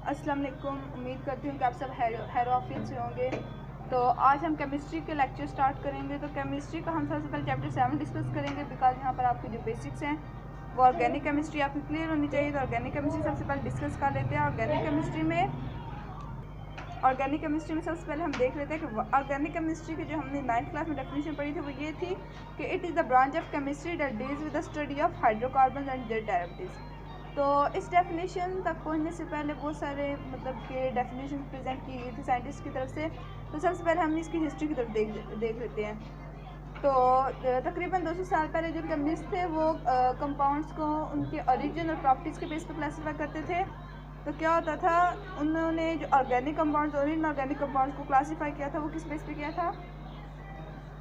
अस्सलाम वालेकुम। उम्मीद करती हूँ कि आप सब हैरो ऑफिस से होंगे। तो आज हम केमिस्ट्री के लेक्चर स्टार्ट करेंगे। तो केमिस्ट्री का हम सबसे पहले चैप्टर 7 डिस्कस करेंगे, बिकॉज यहाँ पर आपकी जो बेसिक्स हैं वो ऑर्गेनिक केमिस्ट्री आपकी क्लियर होनी चाहिए। तो ऑर्गेनिक केमिस्ट्री सबसे पहले डिस्कस कर लेते हैं। ऑर्गेनिक केमिस्ट्री में सबसे पहले हम देख लेते हैं कि ऑर्गेनिक केमिस्ट्री की जो हमने 9th क्लास में डेफिनेशन पढ़ी थी वो ये थी कि it is the branch of chemistry that deals with the study of hydrocarbon and their derivatives. तो इस डेफिनेशन तक पहुंचने से पहले बहुत सारे मतलब के डेफिनेशन प्रेजेंट की गई थी साइंटिस्ट की तरफ से। तो सबसे पहले हम इसकी हिस्ट्री की तरफ देख लेते हैं। तो तकरीबन 200 साल पहले जो केमिस्ट थे वो कंपाउंड्स को उनके ओरिजिन और प्रॉपर्टीज़ के बेस पर क्लासीफाई करते थे। तो क्या होता था, उन्होंने जो ऑर्गेनिक कंपाउंड्स और इनऑर्गेनिक कंपाउंड्स को क्लासीफाई किया था वो किस बेस पे किया था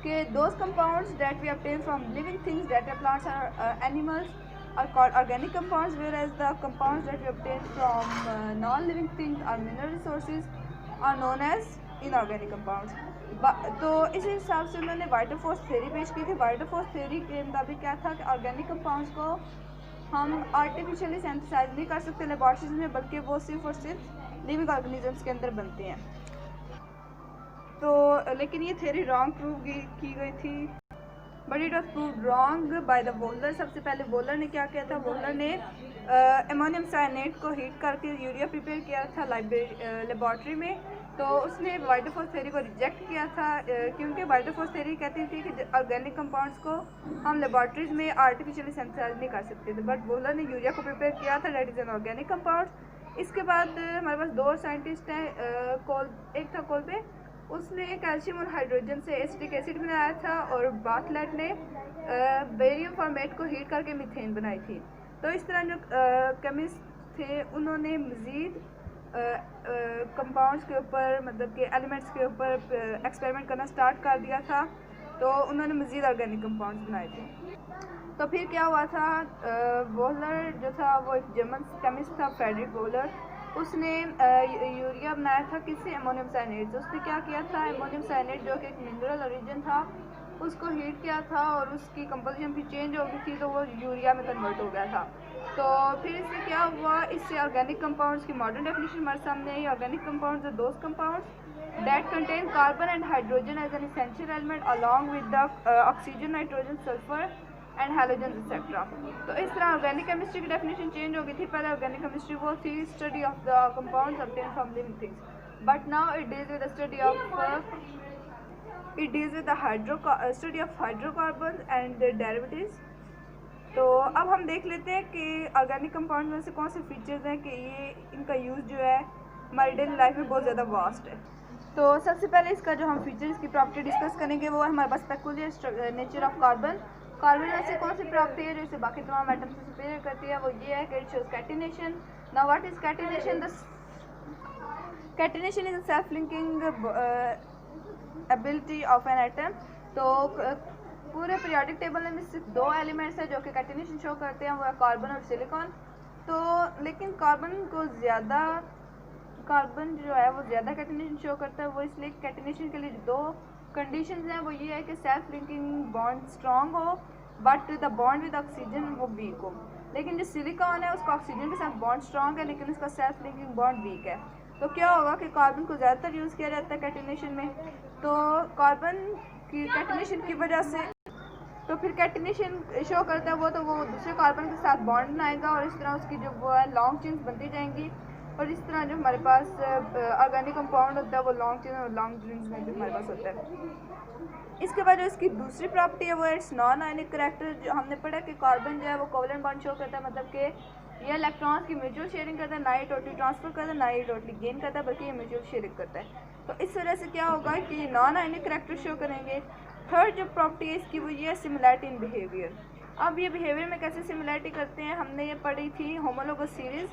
कि those compounds that we obtain from living things that are plants और animals are called organic compounds, whereas the compounds that we obtain from non-living things or mineral resources are known as inorganic compounds. तो इस हिसाब से उन्होंने वाइटरफोर्स theory पेश की थी। वाइटरफोर्स theory के मुताबिक क्या था कि ऑर्गेनिक कंपाउंड्स को हम आर्टिफिशियली सिंथेसाइज नहीं कर सकते लेबॉर्ट्रीज में, बल्कि वो सिर्फ और सिर्फ लिविंग ऑर्गेनिजम्स के अंदर बनते हैं। तो लेकिन ये थ्योरी रॉन्ग प्रूव की गई थी, but it was prove wrong by the volar. सबसे पहले वोलर ने क्या किया था, वोलर ने अमोनियम साइनेट को हीट करके यूरिया प्रिपेयर किया था लेबॉर्ट्री में। तो उसने वाइटरफोर्स थ्योरी को रिजेक्ट किया था, क्योंकि वाइटरफोर्स थ्योरी कहती थी कि ऑर्गेनिक कंपाउंड्स को हम लेबॉर्ट्रीज में आर्टिफिशियली सिंथेसाइज नहीं कर सकते थे, बट वोलर ने यूरिया को प्रिपेयर किया था, that is an organic compound. इसके बाद हमारे पास दो साइंटिस्ट हैं, एक था कोल्बे, उसने कैल्शियम और हाइड्रोजन से एसिटिक एसिड बनाया था, और बार्थलेट ने बेरियम फॉर्मेट को हीट करके मीथेन बनाई थी। तो इस तरह जो केमिस्ट थे उन्होंने मज़ीद कंपाउंड्स के ऊपर मतलब कि एलिमेंट्स के ऊपर एक्सपेरिमेंट करना स्टार्ट कर दिया था। तो उन्होंने मज़ीद ऑर्गेनिक कंपाउंड्स बनाए थे। तो फिर क्या हुआ था, वोलर जो था वो एक जर्मन केमिस्ट था, फ्रेडरिक वोलर। उसने यूरिया बनाया था किससे, अमोनियम साइनेट से। उसने क्या किया था, अमोनियम साइनेट जो कि एक मिनरल ओरिजिन था उसको हीट किया था, और उसकी कंपोजिशन भी चेंज हो गई थी, तो वो यूरिया में कन्वर्ट हो गया था। तो फिर इससे क्या हुआ, इससे ऑर्गेनिक कंपाउंड्स की मॉडर्न डेफिनेशन हमारे सामने आई। Organic compounds are those compounds that contain carbon and hydrogen as an essential element along with the oxygen, nitrogen, sulphur and halogen etcetera. तो इस तरह ऑर्गेनिक केमिस्ट्री की डेफिनेशन चेंज हो गई थी। पहले ऑर्गेनिक केमिस्ट्री वो थी study of the compounds obtain from living things, but now it deals with the study of hydrocarbon and their derivatives. तो अब हम देख लेते हैं कि ऑर्गेनिक कंपाउंड में से कौन से फीचर्स हैं कि ये इनका यूज़ जो है हमारी डेली लाइफ में बहुत ज़्यादा वास्ट है। तो सबसे पहले इसका जो हम फीचर्स की प्रॉपर्टी डिस्कस करेंगे वो है हमारे पास peculiar nature of carbon. Carbon में से कौन सी प्रॉपर्टी है जो इसे बाकी तमाम एटम से सुपीरियर करती है, वो ये है कि it shows catenation. Now what is catenation? Catenation is a self linking ability of an atom. तो पूरे पीरियोडिक टेबल में सिर्फ दो एलिमेंट्स हैं जो कि कैटिनेशन शो करते हैं, वो है कार्बन और सिलिकॉन। तो लेकिन कार्बन जो है वो ज़्यादा कैटिनेशन शो करता है। वो इसलिए कैटिनेशन के लिए दो कंडीशंस हैं, वो ये है कि सेल्फ लिंकिंग बॉन्ड स्ट्रॉन्ग हो, but the bond with oxygen वो वीक हो। लेकिन जो सिलिकॉन है उसका ऑक्सीजन के साथ बॉन्ड स्ट्रॉन्ग है, लेकिन उसका सेल्फ लिंकिंग बॉन्ड वीक है। तो क्या होगा कि कार्बन को ज़्यादातर यूज़ किया जाता है कैटिनेशन में। तो कार्बन की कैटिनेशन की वजह से तो फिर कैटिनेशन शो करता है वो दूसरे कार्बन के साथ बॉन्ड बनाएगा, और इस तरह उसकी जो वो है लॉन्ग चेन्स बनती जाएंगी, और इस तरह जो हमारे पास ऑर्गेनिक कंपाउंड होता है वो लॉन्ग चेन और लॉन्ग रिंग्स में भी हमारे पास होता है। इसके बाद जो इसकी दूसरी प्रॉपर्टी है वो है इट्स नॉन आयनिक करैक्टर। जो हमने पढ़ा कि कार्बन जो है वो कोवलेंट बॉन्ड शो करता है, मतलब कि ये इलेक्ट्रॉन्स की म्यूचुअल शेयरिंग करता है, ना ही टोटली ट्रांसफर करता है, ना ही टोटली गेन करता है, बल्कि ये म्यूचुअल शेयरिंग करता है। तो इस वजह से क्या होगा कि नॉन आयनिक करैक्टर शो करेंगे। थर्ड जो प्रॉपर्टी है इसकी वो ये है सिमिलैरिटी इन बिहेवियर। अब ये बिहेवियर में कैसे सिमिलैरिटी करते हैं, हमने ये पढ़ी थी होमोलोगस सीरीज़।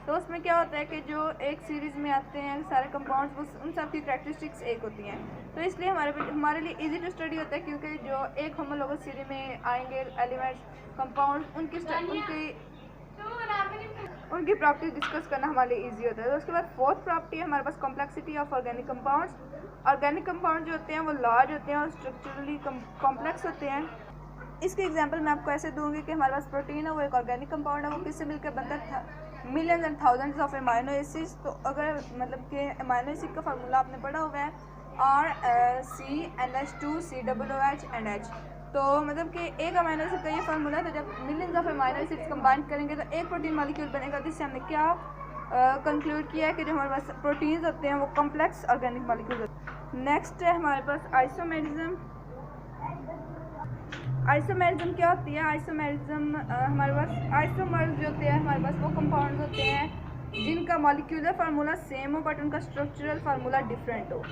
तो उसमें क्या होता है कि जो एक सीरीज़ में आते हैं सारे कंपाउंड्स, वो उन सब की कैरेक्टरिस्टिक्स एक होती हैं। तो इसलिए हमारे लिए इजी टू स्टडी होता है, क्योंकि जो एक होमोलोगस सीरीज में आएंगे एलिमेंट्स कंपाउंड्स उनकी प्रॉपर्टी डिस्कस करना हमारे लिए ईजी होता है। तो उसके बाद फोर्थ प्रॉपर्टी है हमारे पास complexity of organic compounds. Organic compound जो होते हैं वो लार्ज होते हैं और स्ट्रक्चरली कॉम्प्लेक्स होते हैं। इसके एग्जांपल मैं आपको ऐसे दूंगी कि हमारे पास प्रोटीन है, वो एक ऑर्गेनिक कंपाउंड है, वो किससे मिलकर बनता है, millions and thousands of amino acids. तो अगर मतलब कि अमाइनो एसिड का फार्मूला आपने पढ़ा हुआ है RCNH2COOH एंड H। तो मतलब कि एक अमाइनो एसिड का ये फार्मूला है। तो जब millions of amino acids combine करेंगे तो एक प्रोटीन मॉलिक्यूल बनेगा। जिससे हमने क्या कंक्लूड किया है कि जो हमारे पास प्रोटीन्स होते हैं वो कॉम्प्लेक्स ऑर्गेनिक मॉलिक्यूल होते हैं। नेक्स्ट है हमारे पास आइसोमेरिज्म। आइसोमेरिज्म क्या होती है? आइसोमेरिज्म हमारे पास आइसोमर्स जो होते हैं हमारे पास वो कंपाउंड्स होते हैं जिनका मॉलिक्यूलर फार्मूला सेम हो बट उनका स्ट्रक्चरल फार्मूला डिफरेंट हो।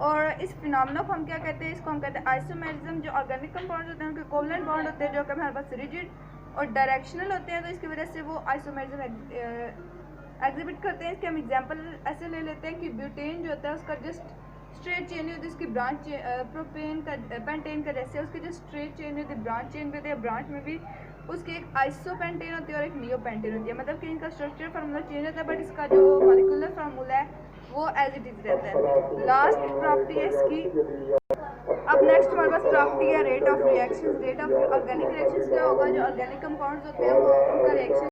और इस फिनोमेना को हम क्या कहते हैं? इसको हम कहते हैं आइसोमेरिज्म। जो ऑर्गेनिक कंपाउंड्स होते हैं उनके कोवलेंट बॉन्ड होते हैं जो कि हमारे पास रिजिड और डायरेक्शनल होते हैं। तो इसकी वजह से वो आइसोमेरिज्म एग्जिबिट करते हैं। इसके हम एग्जांपल ऐसे ले लेते हैं कि ब्यूटेन जो होता है उसका जस्ट स्ट्रेट चेन होती है, उसकी ब्रांच प्रोपेन का पेंटेन का जैसे उसकी जो स्ट्रेट चेन होती है ब्रांच चेन पे होती है। ब्रांच में भी उसकी एक आइसोपेंटेन होती है और एक नियोपेंटेन होती है। मतलब कि इनका स्ट्रक्चर फार्मूला चेंज होता है बट इसका जो मॉलिक्यूलर फार्मूला है वो एज इट इज रहता है। लास्ट प्रॉपर्टी है इसकी। अब नेक्स्ट हमारे पास प्रॉपर्टी है rate of reaction. Rate of organic reaction क्या होगा? जो ऑर्गेनिक कंपाउंड्स होते हैं वो उनका रिएक्शन